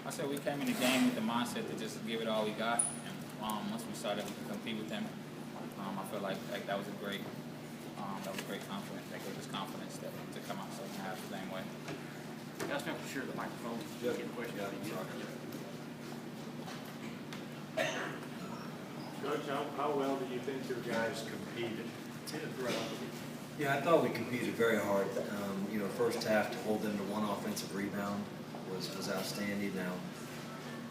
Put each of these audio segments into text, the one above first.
I said we came in the game with the mindset to just give it all we got, and once we saw that we could compete with them, I feel like that was a great confidence. That gave us confidence to come out second half the same way. Guys, make sure the microphone. Yep. Get a question out of you. Coach, how well do you think your guys competed throughout the week? Yeah, I thought we competed very hard. First half to hold them to one offensive rebound was outstanding. Now,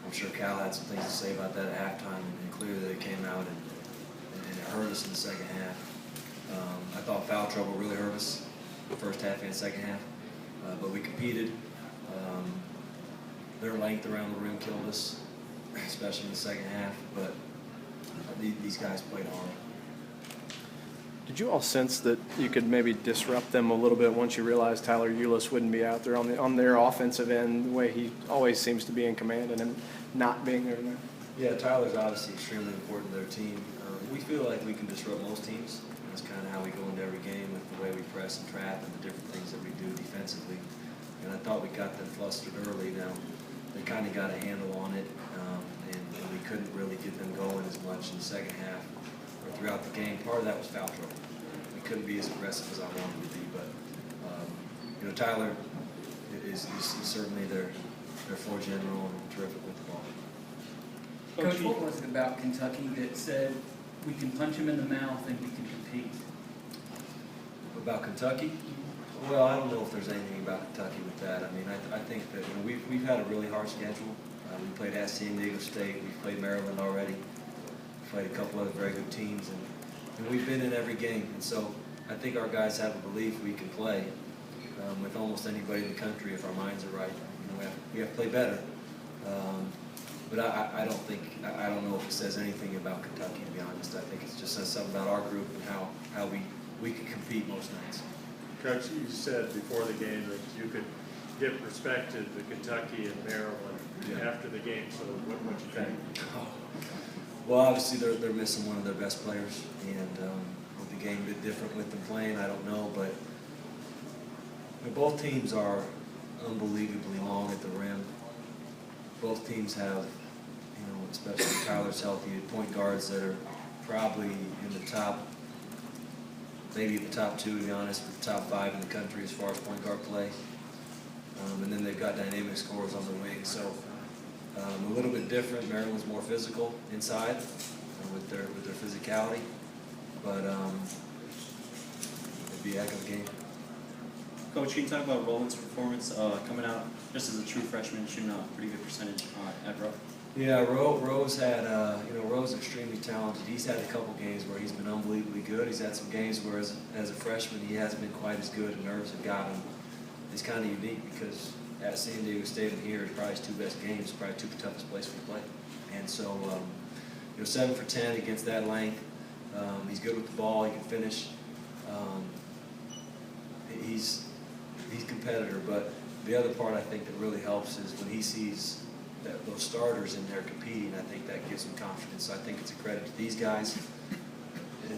I'm sure Cal had some things to say about that at halftime, and clearly they came out and it hurt us in the second half. I thought foul trouble really hurt us the first half and second half, but we competed. Their length around the rim killed us, especially in the second half, but these guys played hard. Did you all sense that you could maybe disrupt them a little bit once you realized Tyler Ulis wouldn't be out there on their offensive end, the way he always seems to be in command, and him not being there now? Yeah, Tyler's obviously extremely important to their team. We feel like we can disrupt most teams. That's kind of how we go into every game, with the way we press and trap and the different things that we do defensively. And I thought we got them flustered early. Now, they kind of got a handle on it, and we couldn't really get them going as much in the second half or throughout the game. Part of that was foul trouble. We couldn't be as aggressive as I wanted to be, but Tyler is certainly their floor general and terrific with the ball. Coach, what was it about Kentucky that said we can punch him in the mouth and we can compete? About Kentucky? Well, I don't know if there's anything about Kentucky with that. I mean, I think that we've had a really hard schedule. We played at San Diego State. We've played Maryland already. We've played a couple other very good teams, and we've been in every game. And so I think our guys have a belief we can play with almost anybody in the country if our minds are right. We have to play better. But I don't know if it says anything about Kentucky, to be honest. I think it just says something about our group and how we can compete most nights. Coach, you said before the game that you could give perspective to Kentucky and Maryland after the game. So what you think? Well, obviously they're missing one of their best players, and with the game a bit different with them playing, I don't know, but both teams are unbelievably long at the rim. Both teams have, especially Tyler's healthy, point guards that are probably in the top, maybe the top two, to be honest, but the top 5 in the country as far as point guard play. And then they've got dynamic scorers on the wing. So a little bit different. Maryland's more physical inside with their physicality, but it'd be a heck of a game. Coach, can you talk about Roland's performance coming out just as a true freshman, shooting a pretty good percentage at Rupp? Yeah, Rose had, Rose is extremely talented. He's had a couple games where he's been unbelievably good. He's had some games where, as a freshman, he hasn't been quite as good, and nerves have got him. It's kind of unique because at San Diego State and here is probably his 2 best games, probably 2 toughest places to play. And so, 7 for 10 against that length. He's good with the ball. He can finish. He's a competitor, but the other part I think that really helps is when he sees those starters in there competing. I think that gives him confidence. So I think it's a credit to these guys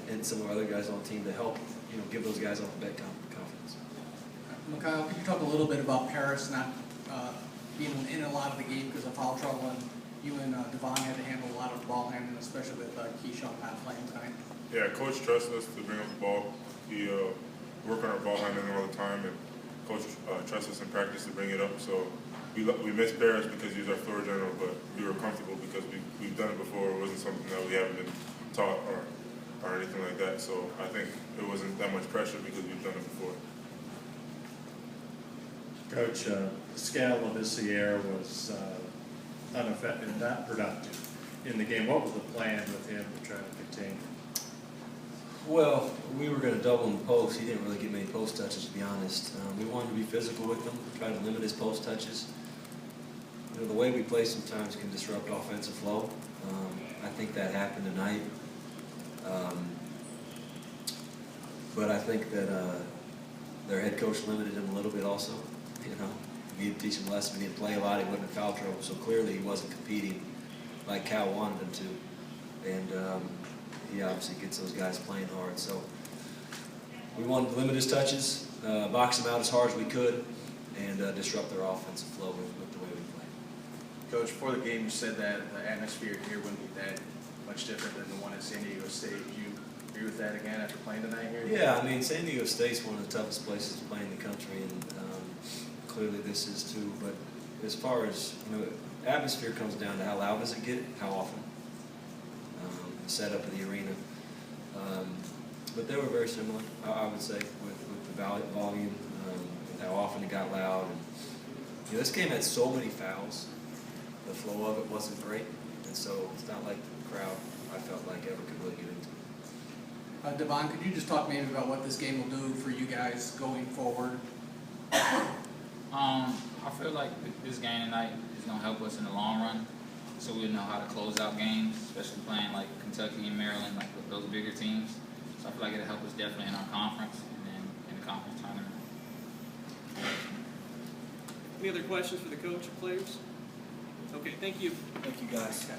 and some of our other guys on the team to help, give those guys off the bench confidence. Mikhail, could you talk a little bit about Paris not being in a lot of the game because of foul trouble, and you and Devon had to handle a lot of the ball handling, especially with Keyshawn not playing tonight? Yeah, Coach trusts us to bring up the ball. He work on our ball handling all the time, and Coach trusts us in practice to bring it up. So we missed Paris because he was our floor general, but we were comfortable because we've done it before. It wasn't something that we haven't been taught or anything like that. So I think it wasn't that much pressure because we've done it before. Coach, Skal Labissiere was unaffected, not productive in the game. What was the plan with him to try to contain him? Well, we were going to double him post. He didn't really get many post touches, to be honest. We wanted to be physical with him, try to limit his post touches. The way we play sometimes can disrupt offensive flow. I think that happened tonight. But I think that their head coach limited him a little bit also. He didn't teach him less. He didn't play a lot. He wasn't in foul trouble. So clearly he wasn't competing like Cal wanted him to. And he obviously gets those guys playing hard. So we wanted to limit his touches, box him out as hard as we could, and disrupt their offensive flow with the way we play. Coach, before the game, you said that the atmosphere here wouldn't be that much different than the one at San Diego State. Do you agree with that again after playing tonight here? Yeah, I mean, San Diego State's one of the toughest places to play in the country, and clearly this is too. But as far as, atmosphere comes down to how loud does it get, how often, the setup of the arena. But they were very similar, I would say, with the volume, with how often it got loud. And, this game had so many fouls. The flow of it wasn't great, and so it's not like the crowd, I felt like, ever could really get into it. Devon, could you just talk maybe about what this game will do for you guys going forward? I feel like this game tonight is going to help us in the long run, so we'll know how to close out games, especially playing like Kentucky and Maryland, like with those bigger teams. So I feel like it'll help us definitely in our conference and then in the conference tournament. Any other questions for the coach or players? Okay, thank you. Thank you, guys.